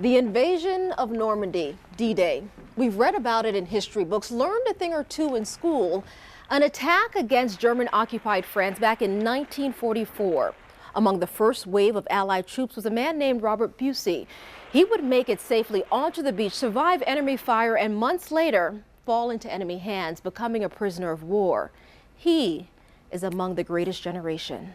The invasion of Normandy, D-Day. We've read about it in history books, learned a thing or two in school. An attack against German-occupied France back in 1944. Among the first wave of Allied troops was a man named Robert Bewsee. He would make it safely onto the beach, survive enemy fire, and months later fall into enemy hands, becoming a prisoner of war. He is among the greatest generation.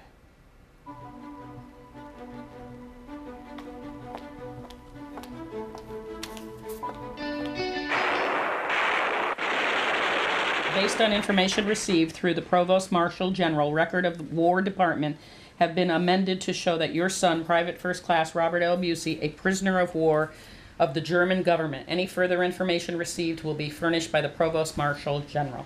Based on information received through the Provost Marshal General Record of the War Department, have been amended to show that your son, Private First Class Robert L. Bewsee, a prisoner of war of the German government. Any further information received will be furnished by the Provost Marshal General.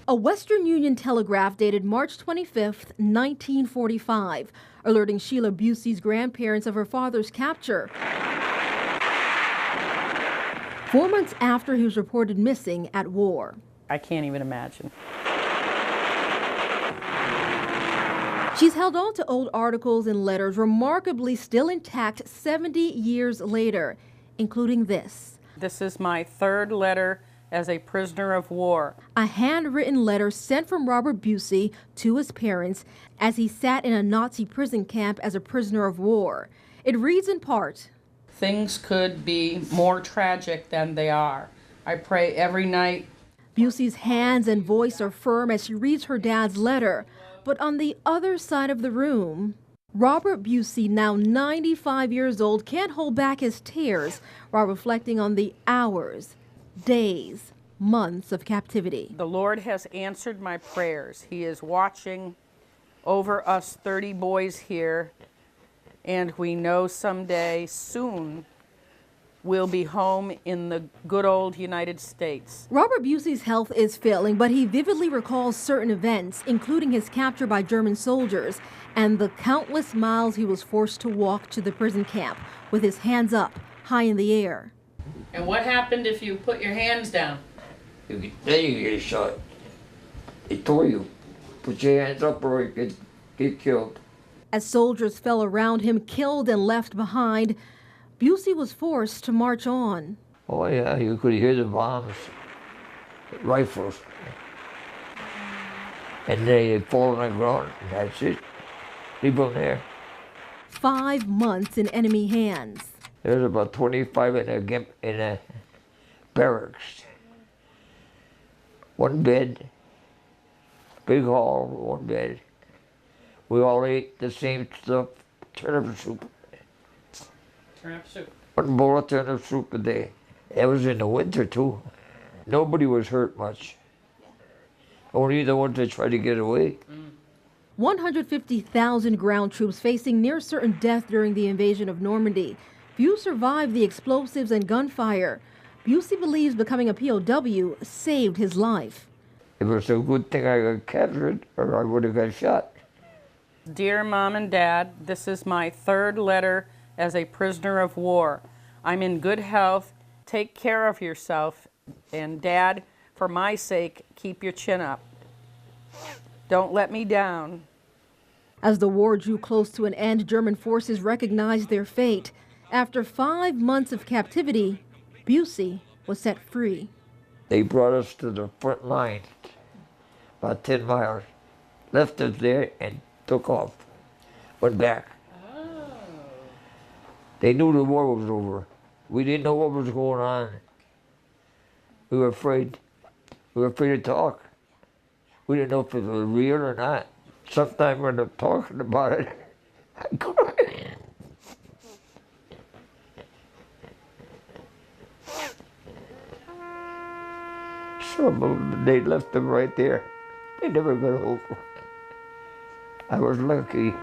A Western Union telegraph dated March 25, 1945, alerting Sheila Bewsee's grandparents of her father's capture. 4 months after he was reported missing at war. I can't even imagine. She's held on to old articles and letters, remarkably still intact 70 years later, including this. This is my third letter as a prisoner of war. A handwritten letter sent from Robert Bewsee to his parents as he sat in a Nazi prison camp as a prisoner of war. It reads in part, "Things could be more tragic than they are. I pray every night." Bewsee's hands and voice are firm as she reads her dad's letter. But on the other side of the room, Robert Bewsee, now 95 years old, can't hold back his tears while reflecting on the hours, days, months of captivity. The Lord has answered my prayers. He is watching over us 30 boys here, and we know someday, soon, we'll be home in the good old United States. Robert Bewsee's health is failing, but he vividly recalls certain events, including his capture by German soldiers and the countless miles he was forced to walk to the prison camp with his hands up, high in the air. And what happened if you put your hands down? Then you get shot. They told you, put your hands up or you could get killed. As soldiers fell around him, killed and left behind, Bewsee was forced to march on. Oh yeah, you could hear the bombs, rifles. And they'd fall on the ground, and that's it. Leave them there. 5 months in enemy hands. There was about 25 in a barracks. One bed, big hall, one bed. We all ate the same stuff, turnip soup. Turnip soup. One bowl of turnip soup a day. It was in the winter too. Nobody was hurt much. Only the ones that tried to get away. 150,000 ground troops facing near certain death during the invasion of Normandy. Few survived the explosives and gunfire. Bewsee believes becoming a POW saved his life. It was a good thing I got captured or I would have got shot. Dear Mom and Dad, this is my third letter as a prisoner of war. I'm in good health. Take care of yourself. And Dad, for my sake, keep your chin up. Don't let me down. As the war drew close to an end, German forces recognized their fate. After 5 months of captivity, Bewsee was set free. They brought us to the front line, about 10 miles, left us there and took off, went back. They knew the war was over. We didn't know what was going on. We were afraid. We were afraid to talk. We didn't know if it was real or not. Sometimes when I'm talking about it, I cry. Some of them, they left them right there. They never got home. I was lucky.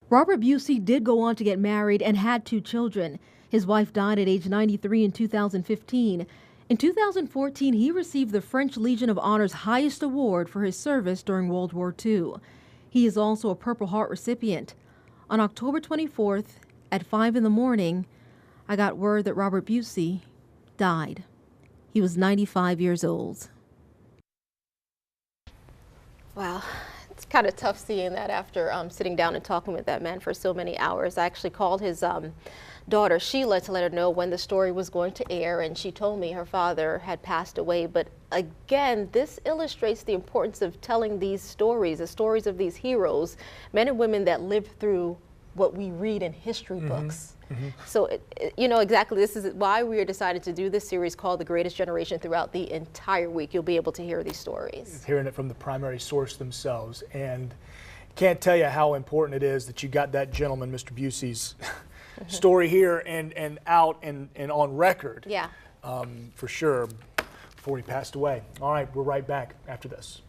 Robert Bewsee did go on to get married and had 2 children. His wife died at age 93 in 2015. In 2014, he received the French Legion of Honor's highest award for his service during World War II. He is also a Purple Heart recipient. On October 24th at 5 in the morning, I got word that Robert Bewsee died. He was 95 years old. Wow, it's kind of tough seeing that after sitting down and talking with that man for so many hours. I actually called his daughter, Sheila, to let her know when the story was going to air, and she told me her father had passed away. But again, this illustrates the importance of telling these stories, the stories of these heroes, men and women that lived through what we read in history books. So, you know, exactly, this is why we decided to do this series called The Greatest Generation throughout the entire week. You'll be able to hear these stories. Hearing it from the primary source themselves. And can't tell you how important it is that you got that gentleman, Mr. Bewsee's story here and out and on record. Yeah. For sure, before he passed away. All right, we're right back after this.